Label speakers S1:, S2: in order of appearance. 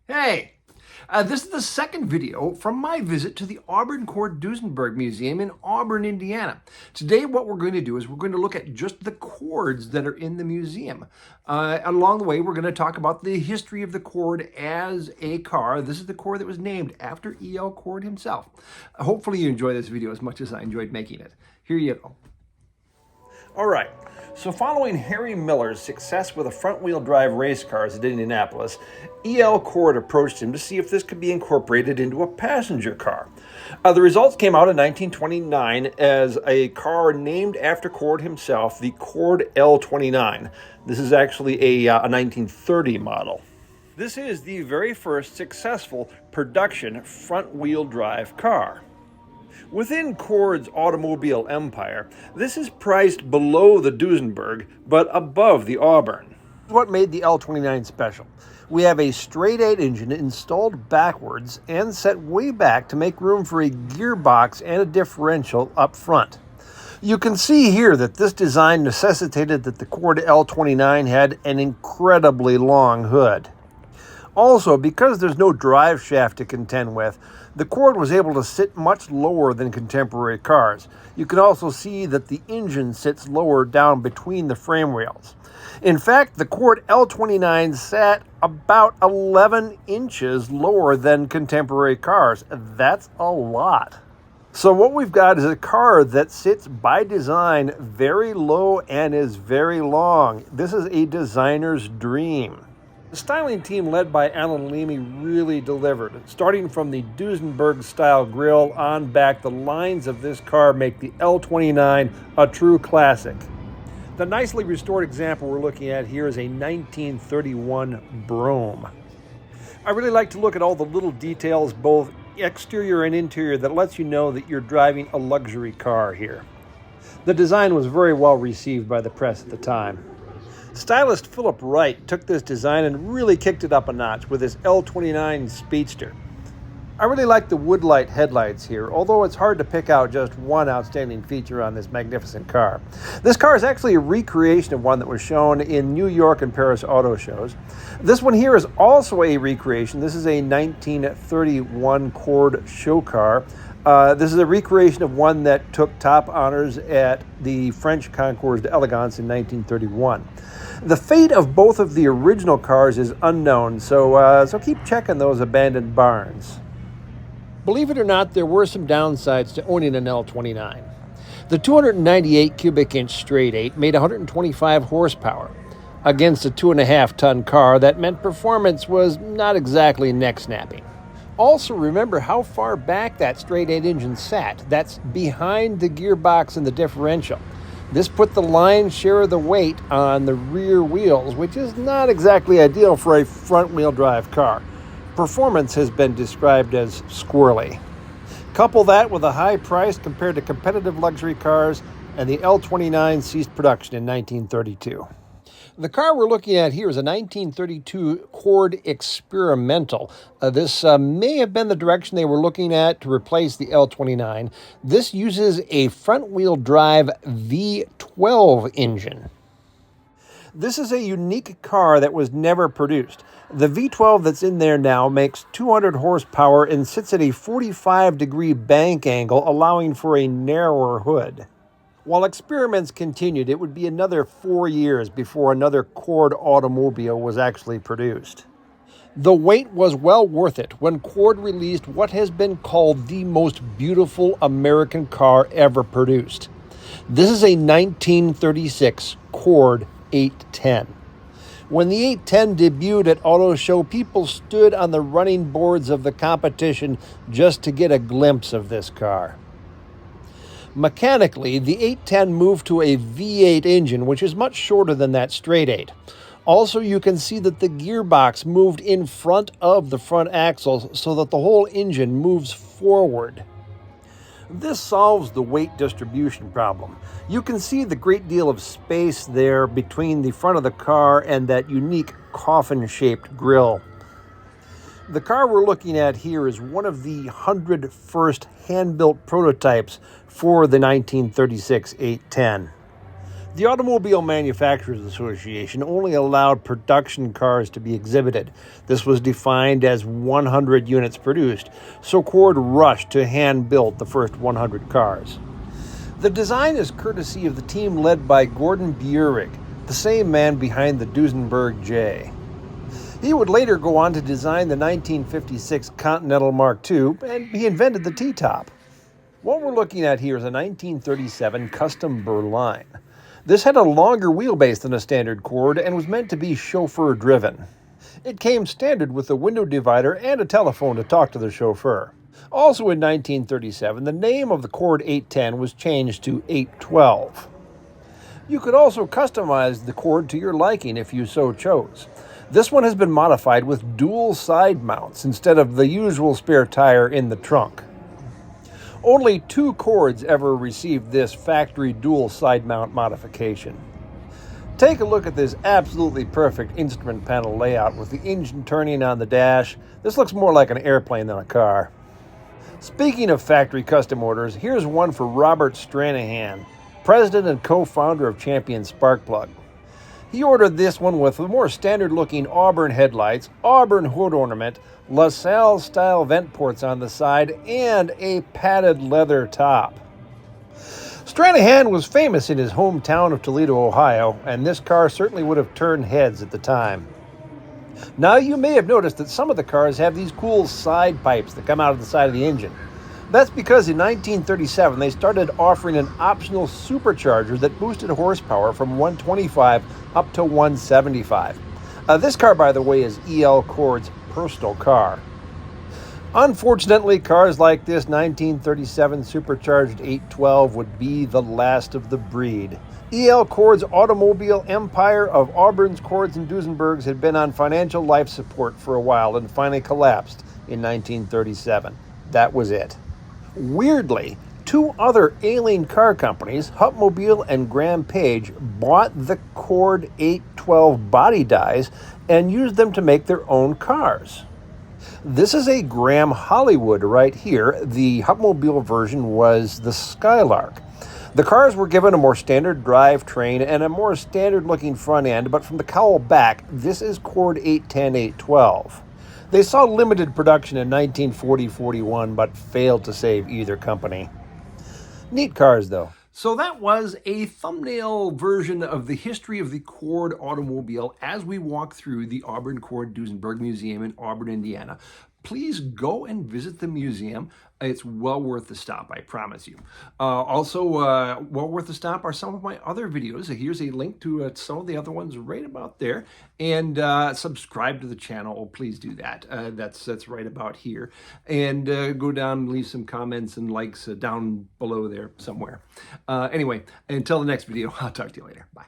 S1: Hey, this is the second video from my visit to the Auburn Cord Duesenberg Museum in Auburn, Indiana. Today what we're going to do is we're going to look at just the cords that are in the museum. Along the way, we're going to talk about the history of the cord as a car. This is the cord that was named after E.L. Cord himself. Hopefully you enjoy this video as much as I enjoyed making it. Here you go. All right. So following Harry Miller's success with the front-wheel drive race cars at Indianapolis, E.L. Cord approached him to see if this could be incorporated into a passenger car. The results came out in 1929 as a car named after Cord himself, the Cord L29. This is actually a 1930 model. This is the very first successful production front-wheel drive car. Within Cord's automobile empire, this is priced below the Duesenberg, but above the Auburn. What made the L29 special? We have a straight-eight engine installed backwards and set way back to make room for a gearbox and a differential up front. You can see here that this design necessitated that the Cord L29 had an incredibly long hood. Also, because there's no drive shaft to contend with, the Cord was able to sit much lower than contemporary cars. You can also see that the engine sits lower down between the frame rails. In fact, the Cord L29 sat about 11 inches lower than contemporary cars. That's a lot. So what we've got is a car that sits by design very low and is very long. This is a designer's dream. The styling team led by Alan Leamy really delivered. Starting from the Duesenberg-style grille on back, the lines of this car make the L29 a true classic. The nicely restored example we're looking at here is a 1931 Brougham. I really like to look at all the little details, both exterior and interior, that lets you know that you're driving a luxury car here. The design was very well received by the press at the time. Stylist Philip Wright took this design and really kicked it up a notch with his L29 Speedster. I really like the woodlight headlights here, although it's hard to pick out just one outstanding feature on this magnificent car. This car is actually a recreation of one that was shown in New York and Paris auto shows. This one here is also a recreation. This is a 1931 Cord show car. This is a recreation of one that took top honors at the French Concours d'Elegance in 1931. The fate of both of the original cars is unknown, so keep checking those abandoned barns. Believe it or not, there were some downsides to owning an L29. The 298 cubic inch straight-eight made 125 horsepower. Against a 2.5-ton car, that meant performance was not exactly neck-snapping. Also, remember how far back that straight-eight engine sat. That's behind the gearbox and the differential. This put the lion's share of the weight on the rear wheels, which is not exactly ideal for a front-wheel drive car. Performance has been described as squirrely. Couple that with a high price compared to competitive luxury cars, and the L29 ceased production in 1932. The car we're looking at here is a 1932 Cord Experimental. This may have been the direction they were looking at to replace the L29. This uses a front-wheel drive V12 engine. This is a unique car that was never produced. The V12 that's in there now makes 200 horsepower and sits at a 45-degree bank angle, allowing for a narrower hood. While experiments continued, it would be another 4 years before another Cord automobile was actually produced. The wait was well worth it when Cord released what has been called the most beautiful American car ever produced. This is a 1936 Cord 810. When the 810 debuted at Auto Show, people stood on the running boards of the competition just to get a glimpse of this car. Mechanically, the 810 moved to a V8 engine, which is much shorter than that straight-eight. Also, you can see that the gearbox moved in front of the front axle so that the whole engine moves forward. This solves the weight distribution problem. You can see the great deal of space there between the front of the car and that unique coffin-shaped grille. The car we're looking at here is one of the 100 first hand-built prototypes for the 1936 810. The Automobile Manufacturers Association only allowed production cars to be exhibited. This was defined as 100 units produced, so Cord rushed to hand-build the first 100 cars. The design is courtesy of the team led by Gordon Buehrig, the same man behind the Duesenberg J. He would later go on to design the 1956 Continental Mark II, and he invented the T-top. What we're looking at here is a 1937 Custom Berline. This had a longer wheelbase than a standard Cord and was meant to be chauffeur-driven. It came standard with a window divider and a telephone to talk to the chauffeur. Also in 1937, the name of the Cord 810 was changed to 812. You could also customize the Cord to your liking if you so chose. This one has been modified with dual side mounts instead of the usual spare tire in the trunk. Only 2 Cords ever received this factory dual side mount modification. Take a look at this absolutely perfect instrument panel layout with the engine turning on the dash. This looks more like an airplane than a car. Speaking of factory custom orders, here's one for Robert Stranahan, president and co-founder of Champion Sparkplug. He ordered this one with the more standard-looking Auburn headlights, Auburn hood ornament, LaSalle-style vent ports on the side, and a padded leather top. Stranahan was famous in his hometown of Toledo, Ohio, and this car certainly would have turned heads at the time. Now you may have noticed that some of the cars have these cool side pipes that come out of the side of the engine. That's because in 1937 they started offering an optional supercharger that boosted horsepower from 125 up to 175. This car, by the way, is E.L. Cord's personal car. Unfortunately, cars like this 1937 supercharged 812 would be the last of the breed. E.L. Cord's automobile empire of Auburn's, Cords, and Duesenbergs had been on financial life support for a while and finally collapsed in 1937. That was it. Weirdly, 2 other ailing car companies, Hupmobile and Graham Page, bought the Cord 812 body dies and used them to make their own cars. This is a Graham Hollywood right here. The Hupmobile version was the Skylark. The cars were given a more standard drivetrain and a more standard-looking front end, but from the cowl back, this is Cord 810-812. They saw limited production in 1940-41, but failed to save either company. Neat cars, though. So that was a thumbnail version of the history of the Cord automobile as we walk through the Auburn Cord Duesenberg Museum in Auburn, Indiana. Please go and visit the museum. It's well worth the stop, I promise you. Also, well worth the stop are some of my other videos. Here's a link to some of the other ones right about there. And subscribe to the channel. Oh, please do that. That's right about here. And go down and leave some comments and likes down below there somewhere. Anyway, until the next video, I'll talk to you later. Bye.